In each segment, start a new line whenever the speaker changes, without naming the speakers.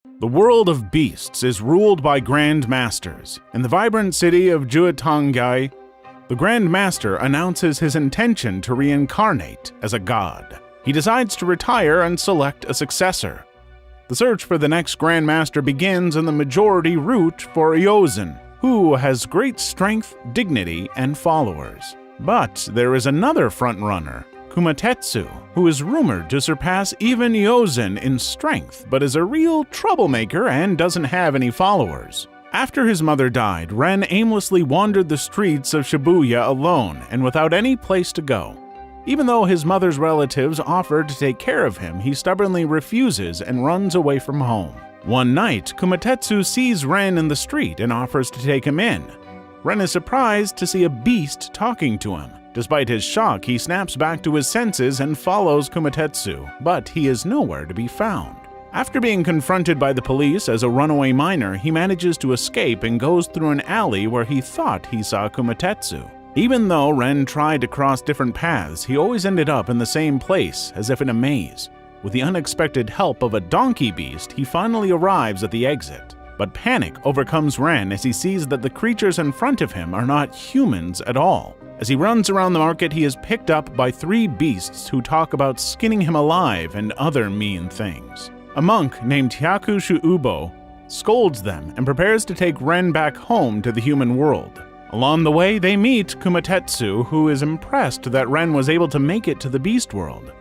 The world of beasts is ruled by Grand Masters. In the vibrant city of Juetangai, the Grand Master announces his intention to reincarnate as a god. He decides to retire and select a successor. The search for the next Grand Master begins in the majority route for Eozen, who has great strength, dignity, and followers. But there is another frontrunner, Kumatetsu, who is rumored to surpass even Eozen in strength, but is a real troublemaker and doesn't have any followers. After his mother died, Ren aimlessly wandered the streets of Shibuya alone and without any place to go. Even though his mother's relatives offered to take care of him, he stubbornly refuses and runs away from home. One night, Kumatetsu sees Ren in the street and offers to take him in. Ren is surprised to see a beast talking to him. Despite his shock, he snaps back to his senses and follows Kumatetsu, but he is nowhere to be found. After being confronted by the police as a runaway minor, he manages to escape and goes through an alley where he thought he saw Kumatetsu. Even though Ren tried to cross different paths, he always ended up in the same place, as if in a maze. With the unexpected help of a donkey beast, he finally arrives at the exit. But panic overcomes Ren as he sees that the creatures in front of him are not humans at all. As he runs around the market, he is picked up by 3 beasts who talk about skinning him alive and other mean things. A monk named Hyakushu Ubo scolds them and prepares to take Ren back home to the human world. Along the way, they meet Kumatetsu, who is impressed that Ren was able to make it to the beast world.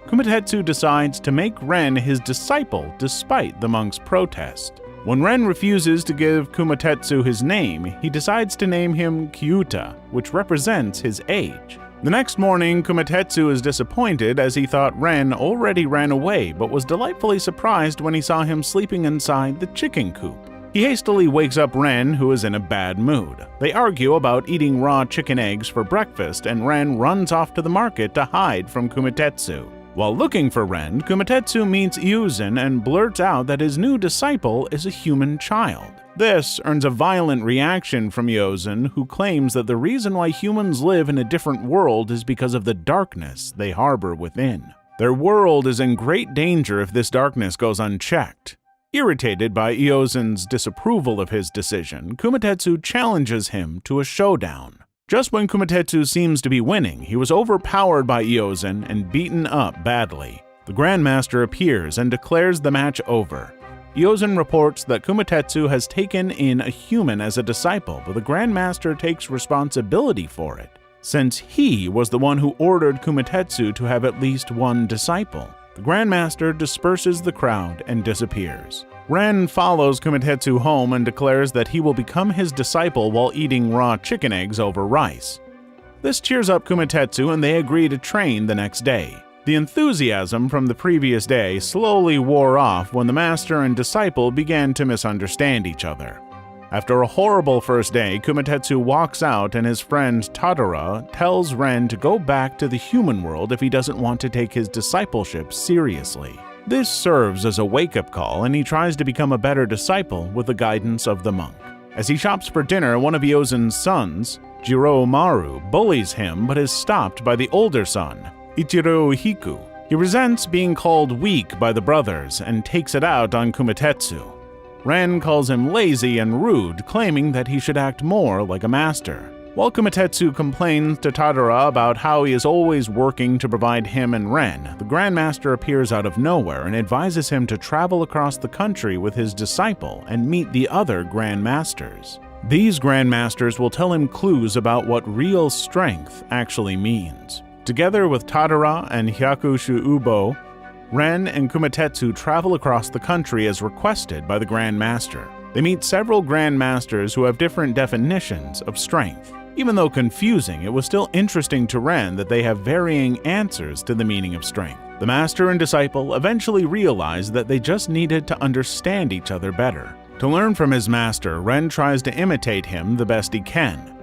Kumatetsu decides to make Ren his disciple despite the monk's protest. When Ren refuses to give Kumatetsu his name, he decides to name him Kyuta, which represents his age. The next morning, Kumatetsu is disappointed as he thought Ren already ran away, but was delightfully surprised when he saw him sleeping inside the chicken coop. He hastily wakes up Ren, who is in a bad mood. They argue about eating raw chicken eggs for breakfast, and Ren runs off to the market to hide from Kumatetsu. While looking for Ren, Kumatetsu meets Eozen and blurts out that his new disciple is a human child. This earns a violent reaction from Eozen, who claims that the reason why humans live in a different world is because of the darkness they harbor within. Their world is in great danger if this darkness goes unchecked. Irritated by Eozen's disapproval of his decision, Kumatetsu challenges him to a showdown. Just when Kumatetsu seems to be winning, he was overpowered by Eozen and beaten up badly. The Grand Master appears and declares the match over. Eozen reports that Kumatetsu has taken in a human as a disciple, but the Grand Master takes responsibility for it, since he was the one who ordered Kumatetsu to have at least one disciple. The Grand Master disperses the crowd and disappears. Ren follows Kumatetsu home and declares that he will become his disciple while eating raw chicken eggs over rice. This cheers up Kumatetsu and they agree to train the next day. The enthusiasm from the previous day slowly wore off when the master and disciple began to misunderstand each other. After a horrible first day, Kumatetsu walks out and his friend Tadara tells Ren to go back to the human world if he doesn't want to take his discipleship seriously. This serves as a wake-up call, and he tries to become a better disciple with the guidance of the monk. As he shops for dinner, one of Eozen's sons, Jiromaru, bullies him but is stopped by the older son, Ichirohiku. He resents being called weak by the brothers and takes it out on Kumatetsu. Ren calls him lazy and rude, claiming that he should act more like a master. While Kumatetsu complains to Tadara about how he is always working to provide him and Ren, the Grand Master appears out of nowhere and advises him to travel across the country with his disciple and meet the other Grand Masters. These Grand Masters will tell him clues about what real strength actually means. Together with Tadara and Hyakushu Ubo, Ren and Kumatetsu travel across the country as requested by the Grand Master. They meet several Grand Masters who have different definitions of strength. Even though confusing, it was still interesting to Ren that they have varying answers to the meaning of strength. The master and disciple eventually realize that they just needed to understand each other better. To learn from his master, Ren tries to imitate him the best he can.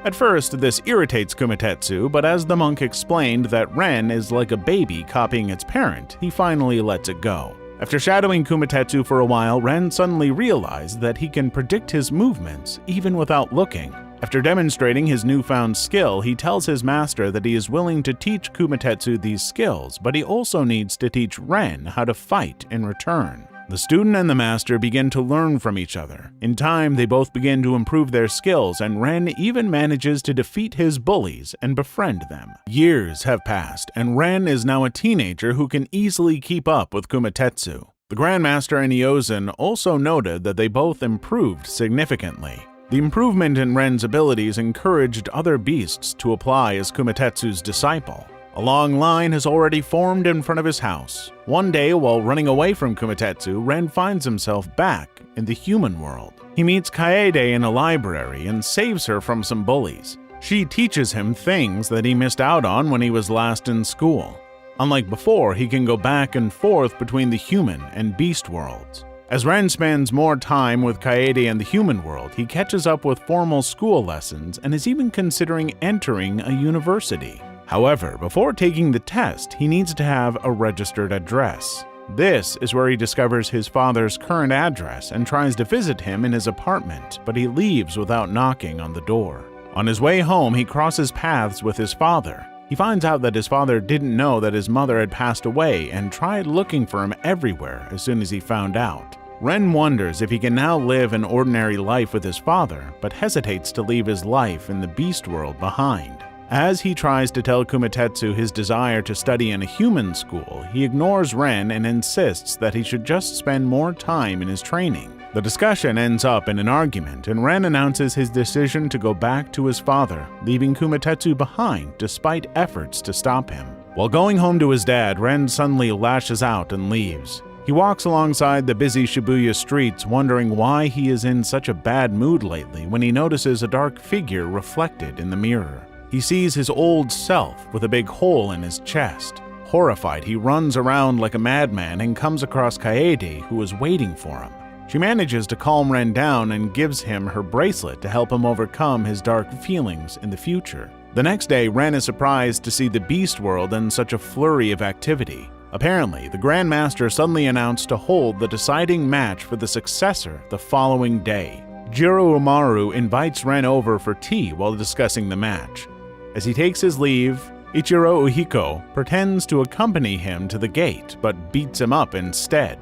At first, this irritates Kumatetsu, but as the monk explained that Ren is like a baby copying its parent, he finally lets it go. After shadowing Kumatetsu for a while, Ren suddenly realized that he can predict his movements even without looking. After demonstrating his newfound skill, he tells his master that he is willing to teach Kumatetsu these skills, but he also needs to teach Ren how to fight in return. The student and the master begin to learn from each other. In time, they both begin to improve their skills, and Ren even manages to defeat his bullies and befriend them. Years have passed, and Ren is now a teenager who can easily keep up with Kumatetsu. The Grandmaster and Iozan also noted that they both improved significantly. The improvement in Ren's abilities encouraged other beasts to apply as Kumatetsu's disciple. A long line has already formed in front of his house. One day, while running away from Kumatetsu, Ren finds himself back in the human world. He meets Kaede in a library and saves her from some bullies. She teaches him things that he missed out on when he was last in school. Unlike before, he can go back and forth between the human and beast worlds. As Ren spends more time with Kaede in the human world, he catches up with formal school lessons and is even considering entering a university. However, before taking the test, he needs to have a registered address. This is where he discovers his father's current address and tries to visit him in his apartment, but he leaves without knocking on the door. On his way home, he crosses paths with his father. He finds out that his father didn't know that his mother had passed away and tried looking for him everywhere as soon as he found out. Ren wonders if he can now live an ordinary life with his father, but hesitates to leave his life in the beast world behind. As he tries to tell Kumatetsu his desire to study in a human school, he ignores Ren and insists that he should just spend more time in his training. The discussion ends up in an argument, and Ren announces his decision to go back to his father, leaving Kumatetsu behind despite efforts to stop him. While going home to his dad, Ren suddenly lashes out and leaves. He walks alongside the busy Shibuya streets, wondering why he is in such a bad mood lately when he notices a dark figure reflected in the mirror. He sees his old self with a big hole in his chest. Horrified, he runs around like a madman and comes across Kaede, who is waiting for him. She manages to calm Ren down and gives him her bracelet to help him overcome his dark feelings in the future. The next day, Ren is surprised to see the Beast World in such a flurry of activity. Apparently, the Grandmaster suddenly announced to hold the deciding match for the successor the following day. Jiro Umaru invites Ren over for tea while discussing the match. As he takes his leave, Ichiro Uhiko pretends to accompany him to the gate, but beats him up instead.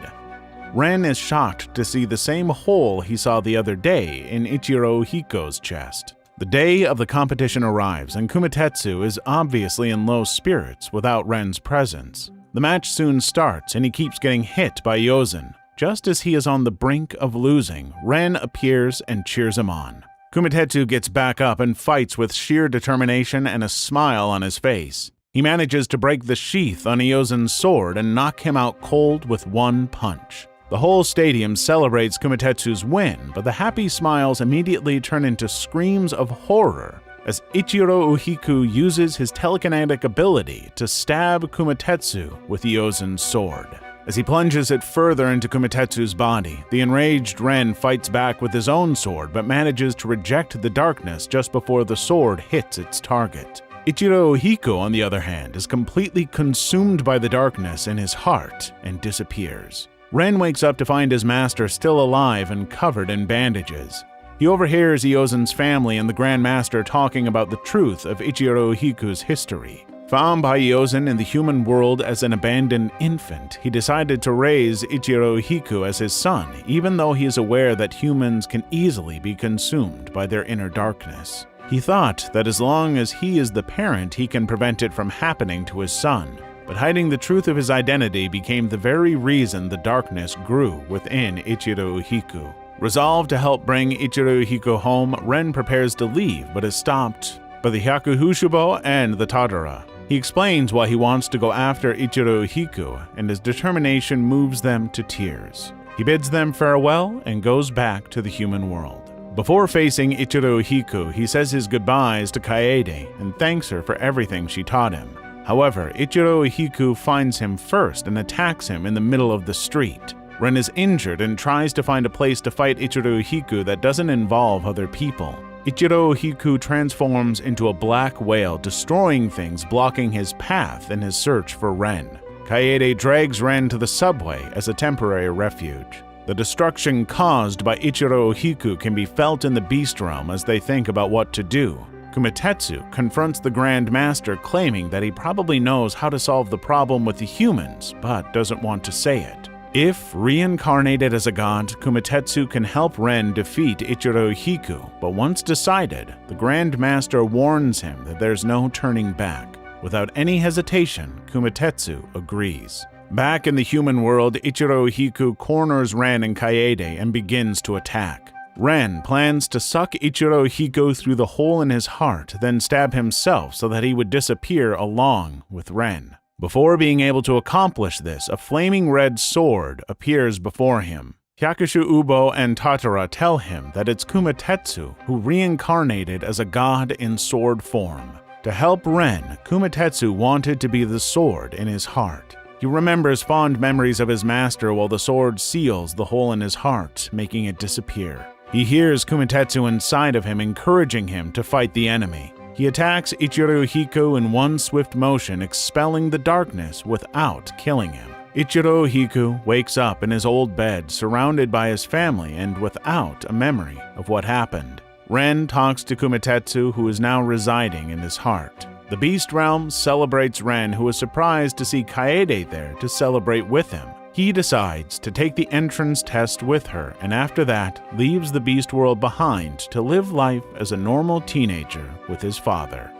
Ren is shocked to see the same hole he saw the other day in Ichiro Uhiko's chest. The day of the competition arrives, and Kumatetsu is obviously in low spirits without Ren's presence. The match soon starts, and he keeps getting hit by Iozan. Just as he is on the brink of losing, Ren appears and cheers him on. Kumatetsu gets back up and fights with sheer determination and a smile on his face. He manages to break the sheath on Iozan's sword and knock him out cold with one punch. The whole stadium celebrates Kumatetsu's win, but the happy smiles immediately turn into screams of horror as Ichiro Uhiku uses his telekinetic ability to stab Kumatetsu with Iozan's sword. As he plunges it further into Kumatetsu's body, the enraged Ren fights back with his own sword but manages to reject the darkness just before the sword hits its target. Ichiro Uhiko, on the other hand, is completely consumed by the darkness in his heart and disappears. Ren wakes up to find his master still alive and covered in bandages. He overhears Iozan's family and the Grandmaster talking about the truth of Ichiro Uhiko's history. Found by Iozan in the human world as an abandoned infant, he decided to raise Ichiro Uhiku as his son, even though he is aware that humans can easily be consumed by their inner darkness. He thought that as long as he is the parent, he can prevent it from happening to his son. But hiding the truth of his identity became the very reason the darkness grew within Ichiro Uhiku. Resolved to help bring Ichiro Uhiku home, Ren prepares to leave, but is stopped by the Hyakuhushubo and the Tadara. He explains why he wants to go after Ichiro Uhiku, and his determination moves them to tears. He bids them farewell and goes back to the human world. Before facing Ichiro Uhiku, he says his goodbyes to Kaede and thanks her for everything she taught him. However, Ichiro Uhiku finds him first and attacks him in the middle of the street. Ren is injured and tries to find a place to fight Ichiro Uhiku that doesn't involve other people. Ichiro Uhiku transforms into a black whale, destroying things blocking his path in his search for Ren. Kaede drags Ren to the subway as a temporary refuge. The destruction caused by Ichiro Uhiku can be felt in the Beast Realm as they think about what to do. Kumatetsu confronts the Grand Master, claiming that he probably knows how to solve the problem with the humans, but doesn't want to say it. If reincarnated as a god, Kumatetsu can help Ren defeat Ichiro Hiku, but once decided, the Grand Master warns him that there's no turning back. Without any hesitation, Kumatetsu agrees. Back in the human world, Ichiro Hiku corners Ren and Kaede and begins to attack. Ren plans to suck Ichiro Hiku through the hole in his heart, then stab himself so that he would disappear along with Ren. Before being able to accomplish this, a flaming red sword appears before him. Hyakushu Ubo and Tatara tell him that it's Kumatetsu who reincarnated as a god in sword form. To help Ren, Kumatetsu wanted to be the sword in his heart. He remembers fond memories of his master while the sword seals the hole in his heart, making it disappear. He hears Kumatetsu inside of him encouraging him to fight the enemy. He attacks Ichiro Hiku in one swift motion, expelling the darkness without killing him. Ichiro Hiku wakes up in his old bed, surrounded by his family and without a memory of what happened. Ren talks to Kumatetsu, who is now residing in his heart. The Beast Realm celebrates Ren, who is surprised to see Kaede there to celebrate with him. He decides to take the entrance test with her, and after that, leaves the Beast World behind to live life as a normal teenager with his father.